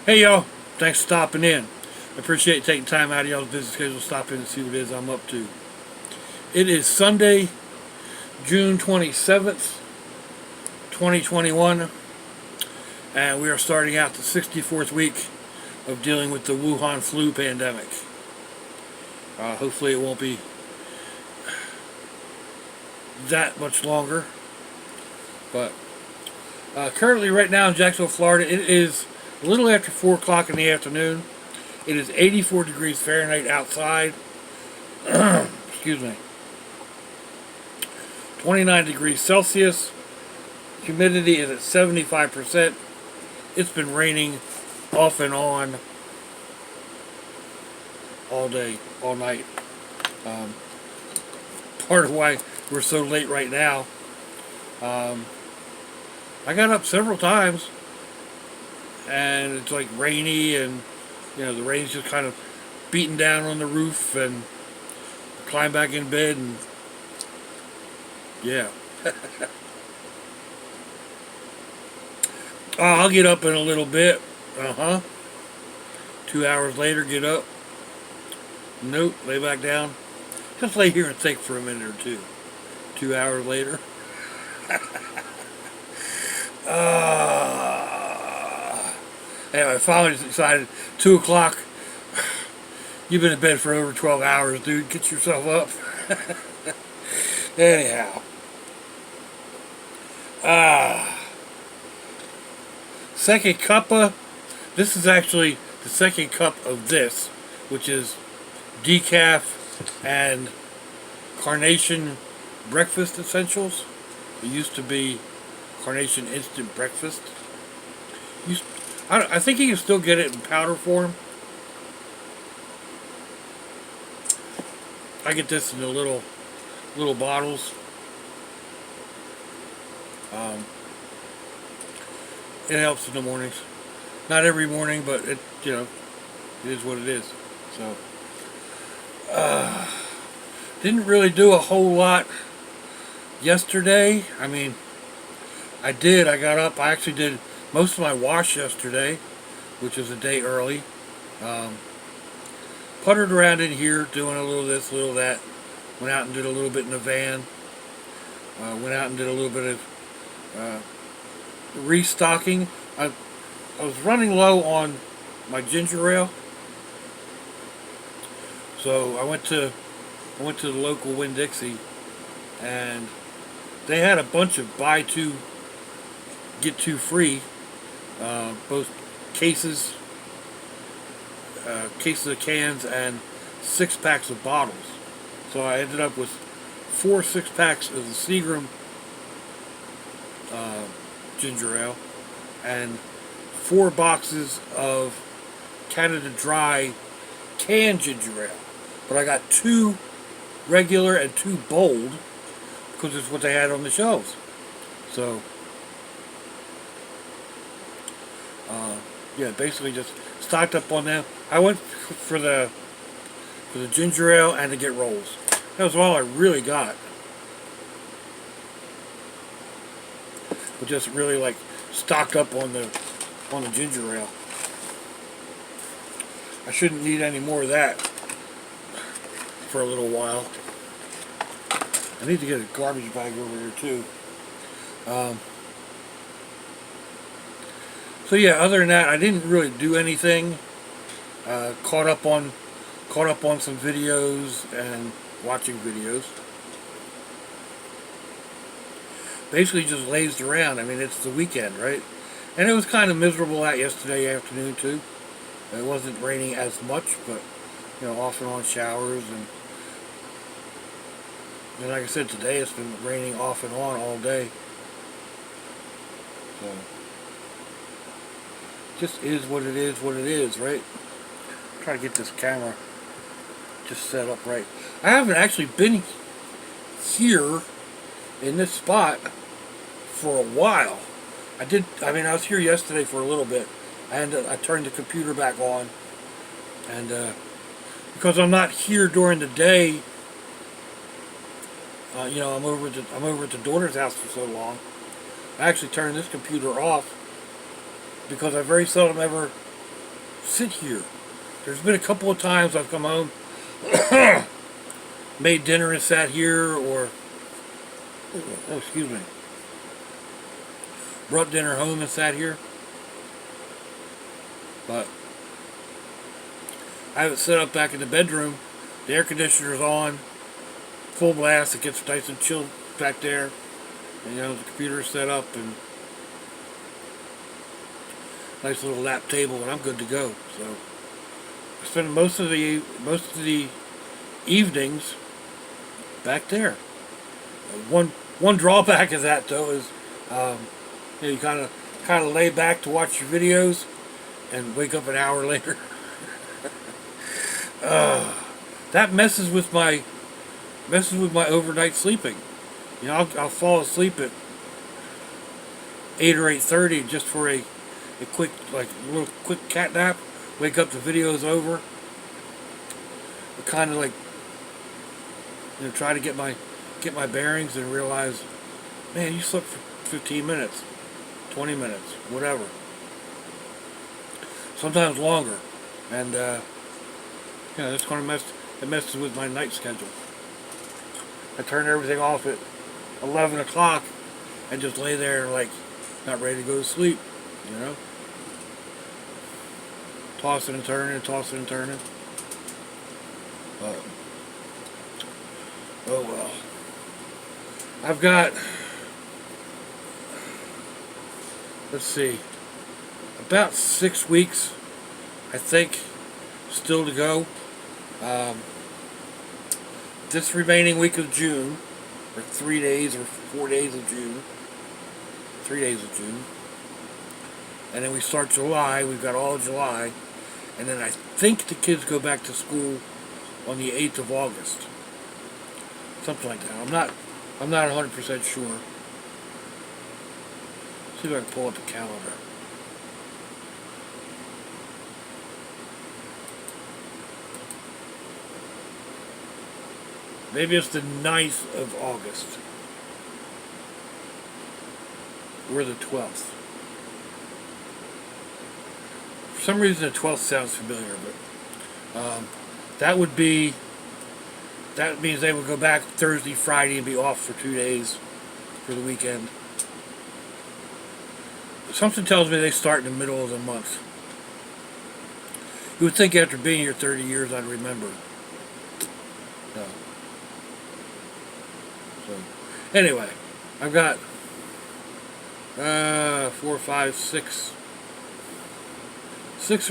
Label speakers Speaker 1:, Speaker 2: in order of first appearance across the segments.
Speaker 1: Hey y'all, thanks for stopping in. I appreciate you taking time out of y'all's busy schedule to stop in and see what it is I'm up to. It is Sunday, June 27th, 2021, and we are starting out the 64th week of dealing with the Wuhan flu pandemic. Hopefully it won't be that much longer, but currently right now in Jacksonville, Florida, it is a little after 4 o'clock in the afternoon. It is 84 degrees Fahrenheit outside. Excuse me. 29 degrees Celsius. Humidity is at 75%. It's been raining off and on all day, all night. Part of why we're so late right now. I got up several times and it's like rainy, and the rain's just kind of beating down on the roof, and climb back in bed, and yeah. I'll get up in a little bit. 2 hours later, get up. Nope, lay back down. Just lay here and think for a minute or two. 2 hours later. Anyway, I finally decided 2 o'clock. You've been in bed for over 12 hours, dude. Get yourself up. Anyhow. Second cuppa. This is actually the second cup of this, which is decaf and carnation breakfast essentials. It used to be carnation instant breakfast. I think you can still get it in powder form. I get this in the little bottles. It helps in the mornings. Not every morning, but it is what it is. So didn't really do a whole lot yesterday. I mean, I got up. I actually did most of my wash yesterday, which is a day early. Puttered around in here, doing a little this, a little that. Went out and did a little bit in the van. Went out and did a little bit of restocking. I was running low on my ginger ale, so I went to the local Winn-Dixie, and they had a bunch of buy two get two free, both cases of cans and 6 packs of bottles. So I ended up with 4 6-packs of the Seagram ginger ale and 4 boxes of Canada Dry canned ginger ale. But I got 2 regular and 2 bold because it's what they had on the shelves. So yeah, basically just stocked up on them. I went for the ginger ale and to get rolls. That was all I really got. But just really like stocked up on the ginger ale. I shouldn't need any more of that for a little while. I need to get a garbage bag over here too. So yeah, other than that, I didn't really do anything. Caught up on some videos and watching videos. Basically just lazed around. I mean, it's the weekend, right? And it was kind of miserable out yesterday afternoon too. It wasn't raining as much, but off and on showers, and like I said, today it's been raining off and on all day. So just is what it is, right? Try to get this camera just set up right. I haven't actually been here in this spot for a while. I was here yesterday for a little bit, and I turned the computer back on, and because I'm not here during the day, I'm over at the daughter's house for so long. I actually turned this computer off because I very seldom ever sit here. There's been a couple of times I've come home, made dinner and sat here, or, oh, excuse me, brought dinner home and sat here. But I have it set up back in the bedroom. The air conditioner's on, full blast. It gets nice and chilled back there. And, the computer's set up, and nice little lap table, and I'm good to go. So I spend most of the evenings back there. One drawback of that, though, is you kind of lay back to watch your videos and wake up an hour later. That messes with my overnight sleeping. I'll fall asleep at 8 or 8:30 just for a quick, little quick cat nap. Wake up, the video's over. Kind of try to get my bearings and realize, man, you slept for 15 minutes, 20 minutes, whatever. Sometimes longer, and that's going to it messes with my night schedule. I turn everything off at 11 o'clock and just lay there not ready to go to sleep, tossing and turning, but oh well. I've got, let's see, about 6 weeks, I think, still to go. This remaining week of June, or 3 days or 4 days of June, 3 days of June, and then we start July. We've got all of July, and then I think the kids go back to school on the 8th of August, something like that. I'm not 100% sure. See if I can pull up the calendar. Maybe it's the 9th of August. Or the 12th. For some reason the 12th sounds familiar, but that means they would go back Thursday, Friday, and be off for 2 days for the weekend. Something tells me they start in the middle of the month. You would think after being here 30 years I'd remember. No. So, anyway, I've got 4, 5, 6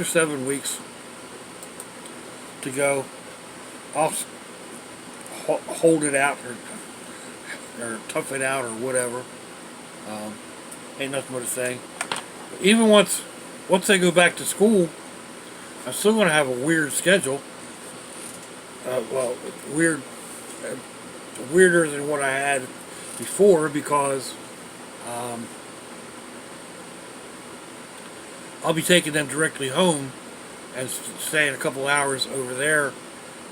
Speaker 1: or 7 weeks to go. I'll hold it out or tough it out or whatever. Ain't nothing but a thing. But even once they go back to school, I'm still going to have a weird schedule. Weirder than what I had before, because I'll be taking them directly home and staying a couple hours over there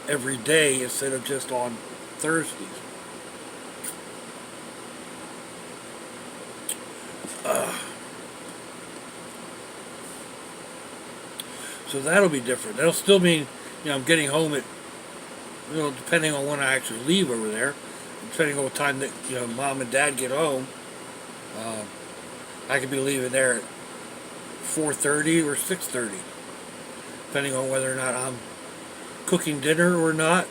Speaker 1: every day instead of just on Thursdays. So that'll be different. That'll still mean, I'm getting home at, depending on when I actually leave over there, depending on what time that, Mom and Dad get home, I could be leaving there at 4:30 or 6:30, depending on whether or not I'm cooking dinner or not.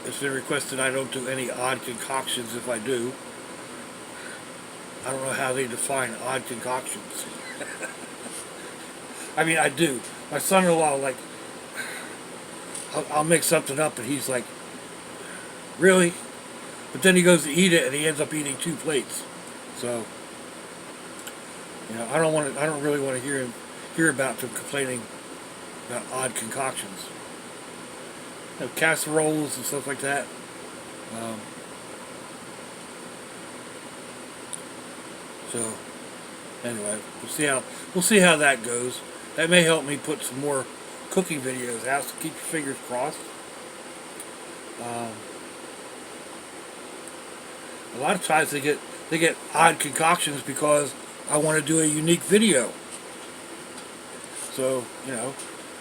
Speaker 1: It's been requested I don't do any odd concoctions if I do. I don't know how they define odd concoctions. I mean, I do. My son-in-law, I'll make something up and he's like, really? But then he goes to eat it and he ends up eating 2 plates. So, I don't really want to hear about them complaining about odd concoctions. Casseroles and stuff like that. So, anyway, we'll see how that goes. That may help me put some more cooking videos out, so keep your fingers crossed. A lot of times they get they get odd concoctions because I want to do a unique video. So, you know,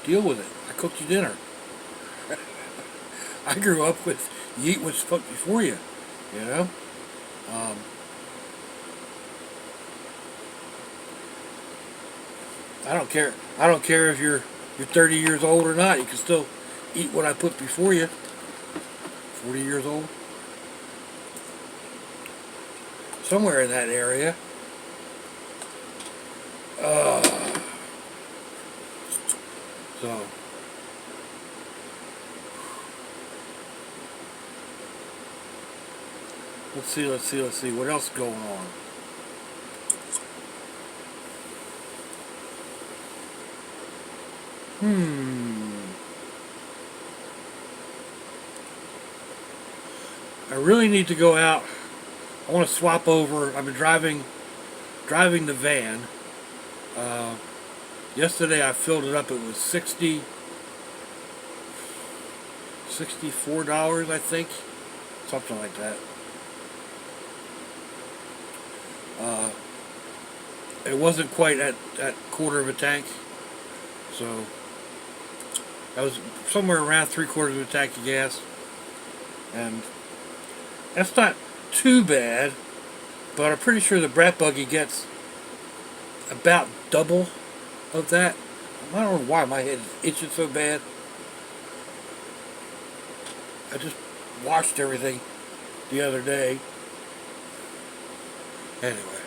Speaker 1: deal with it. I cooked you dinner. I grew up with you eat what's put before you, you know. Um, I don't care. I don't care if you're 30 years old or not. You can still eat what I put before you. 40 years old, somewhere in that area. So let's see what else is going on. I really need to go out. I want to swap over. I've been driving the van. Yesterday I filled it up. It was $64, I think, something like that. It wasn't quite at quarter of a tank, so I was somewhere around 3/4 of a tank of gas, and that's not too bad. But I'm pretty sure the brat buggy gets about double of that. I don't know why my head is itching so bad. I just washed everything the other day. Anyway,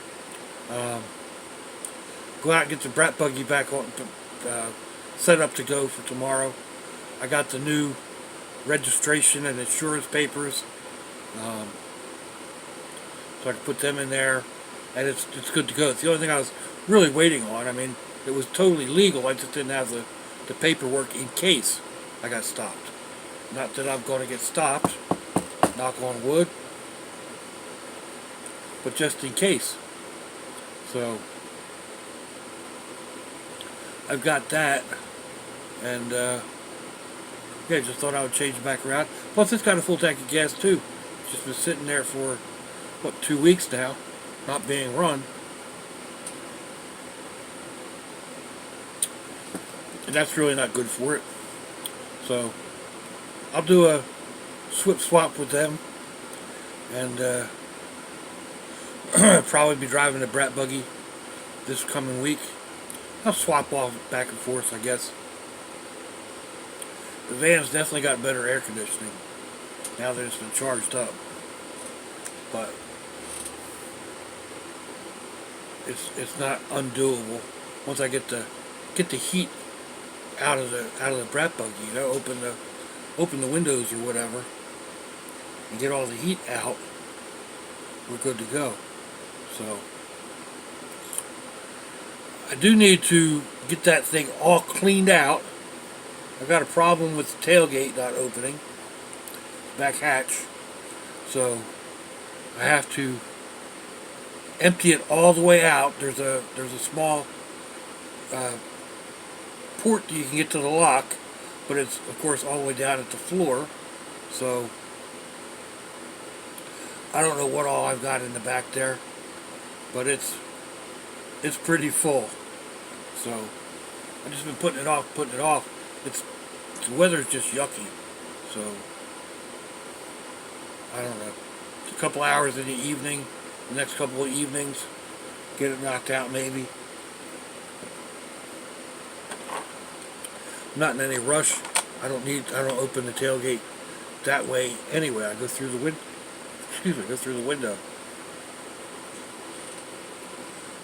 Speaker 1: go out and get the brat buggy back on, set up to go for tomorrow. I got the new registration and insurance papers, so I can put them in there, and it's good to go. It's the only thing I was really waiting on. I mean, it was totally legal. I just didn't have the paperwork in case I got stopped. Not that I'm going to get stopped, knock on wood, but just in case. So I've got that, and yeah, just thought I would change it back around. Plus, it's got a full tank of gas too. It's just been sitting there for what, 2 weeks now, not being run. And that's really not good for it. So I'll do a swap with them, and probably be driving the brat buggy this coming week. I'll swap off back and forth, I guess. The van's definitely got better air conditioning now that it's been charged up, but it's not undoable once I get the heat out of the brat buggy. You know, open the windows or whatever, and get all the heat out. We're good to go. So I do need to get that thing all cleaned out. I've got a problem with the tailgate not opening, back hatch, so I have to empty it all the way out. There's a small port that you can get to the lock, but it's of course all the way down at the floor. So I don't know what all I've got in the back there, but it's pretty full. So I've just been putting it off. The weather's just yucky, so I don't know. It's a couple hours in the evening, the next couple of evenings, get it knocked out maybe. I'm not in any rush. I don't open the tailgate that way anyway. I go through the window. Go through the window.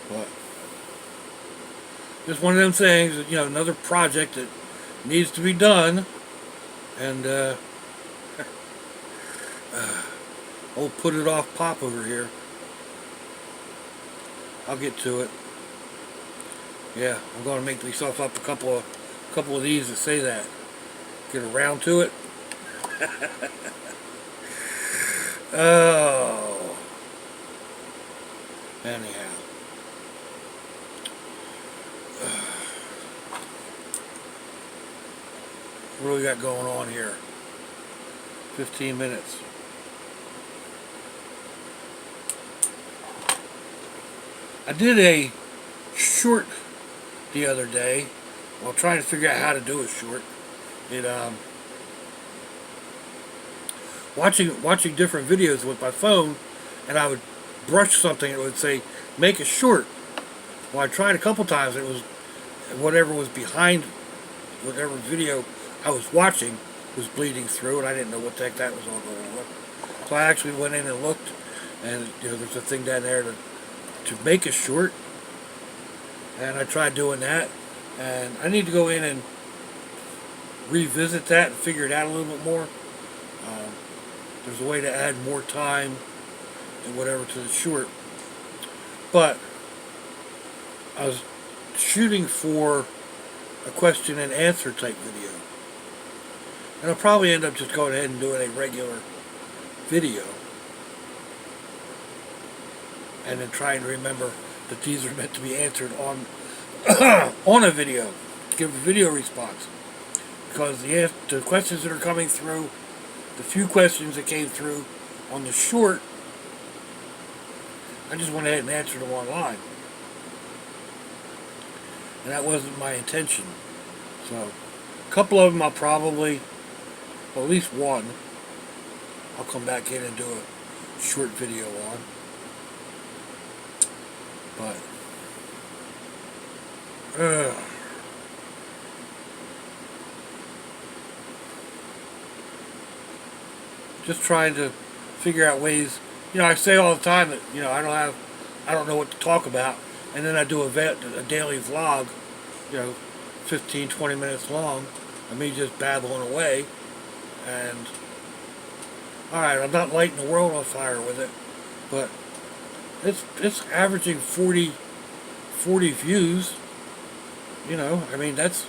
Speaker 1: But just one of them things, you know, another project that needs to be done, and old put it off pop over here. I'll get to it. Yeah, I'm going to make myself up a couple of these that say that. Get around to it. Oh. Anyhow. What do we got going on here? 15 minutes. I did a short the other day while trying to figure out how to do a short. It watching different videos with my phone, and I would brush something. It would say make a short. Well, I tried a couple times. It was whatever was behind whatever video I was watching was bleeding through, and I didn't know what the heck that was all going on with. So I actually went in and looked, and there's a thing down there to make a short, and I tried doing that, and I need to go in and revisit that and figure it out a little bit more. There's a way to add more time and whatever to the short, but I was shooting for a question and answer type video, and I'll probably end up just going ahead and doing a regular video, and then trying to remember that these are meant to be answered on on a video, give a video response, because the questions that are coming through, the few questions that came through on the short, I just went ahead and answered them online. And that wasn't my intention. So, a couple of them I'll probably, well, at least one, I'll come back in and do a short video on. But, just trying to figure out ways. I say all the time that I don't know what to talk about, and then I do a daily vlog, 15-20 minutes long, of me just babbling away, and alright, I'm not lighting the world on fire with it, but it's averaging 40 views. That's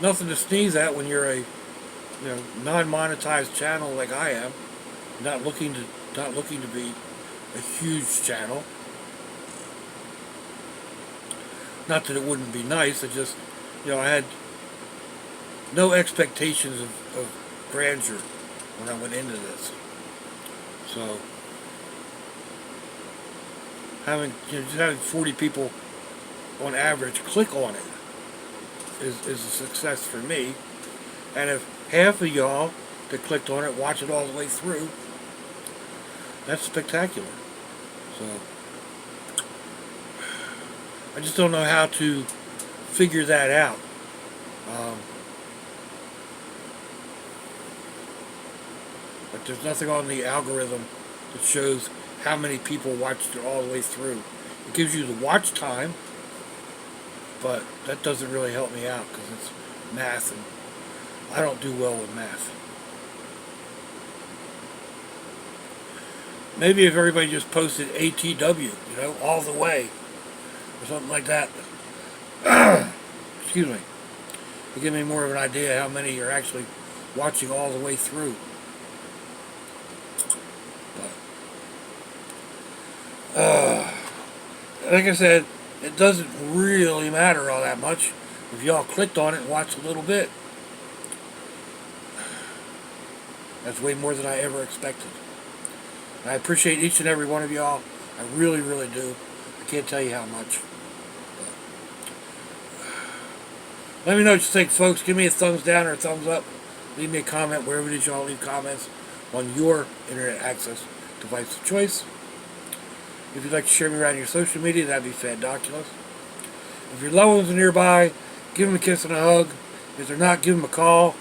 Speaker 1: nothing to sneeze at when you're a non-monetized channel like I am, not looking to be a huge channel. Not that it wouldn't be nice. It just, I had no expectations of grandeur when I went into this. So just having 40 people on average click on it is a success for me. And if half of y'all that clicked on it watch it all the way through, that's spectacular. So I just don't know how to figure that out. But there's nothing on the algorithm that shows how many people watched it all the way through. It gives you the watch time, but that doesn't really help me out because it's math, and I don't do well with math. Maybe if everybody just posted ATW, all the way, or something like that. Excuse me. To give me more of an idea how many are actually watching all the way through. But, like I said, it doesn't really matter all that much if y'all clicked on it and watched a little bit. That's way more than I ever expected. And I appreciate each and every one of y'all. I really, really do. I can't tell you how much. Let me know what you think, folks. Give me a thumbs down or a thumbs up. Leave me a comment wherever it is y'all leave comments on your internet access device of choice. If you'd like to share me around your social media, that'd be fandoculous. If your loved ones are nearby, give them a kiss and a hug. If they're not, give them a call.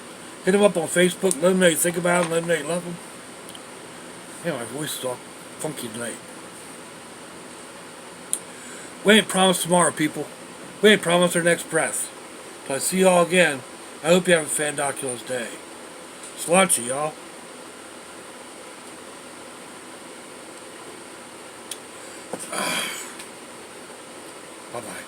Speaker 1: Hit them up on Facebook. Let them know you think about them. Let them know you love them. My voice is all funky tonight. We ain't promised tomorrow, people. We ain't promised our next breath. So I see y'all again. I hope you have a fandoculous day. Sláinte, y'all. Bye-bye.